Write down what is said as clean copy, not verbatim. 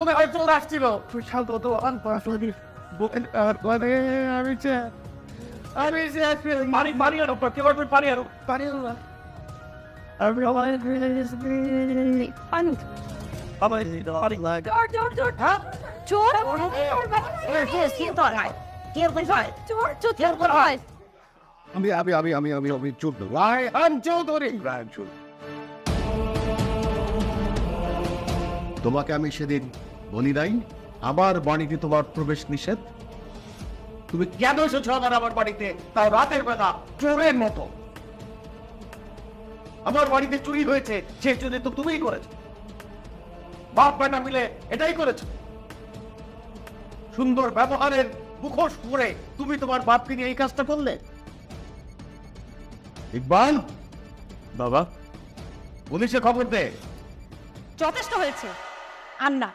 তুমি হয়তো আসছিল শান্ত তো আমি মারি মারি আরো কেবল পারি আরো আমি হ্যাঁ চোর আমি আমি আমি আমি আমি আমি চুপ রায়হান চৌধুরী তোমাকে আমি সেদিন বলি নাই আমার বাড়িতে তোমার প্রবেশ নিষেধ। তুমি কেন এসেছো আমার বাড়িতে, তাও রাতের বেলা চোরের মতো? আমার বাড়িতে চুরি হয়েছে, সেই চুরি তো তুমিই করেছো, বাপ বেটা মিলে এটাই করেছো। সুন্দর ব্যবহারের মুখোশ পরে তুমি তোমার বাপকে নিয়ে এই কাজটা করলে। ইকবাল বাবা, পুলিশে খবর দে। যথেষ্ট হয়েছে। আর না,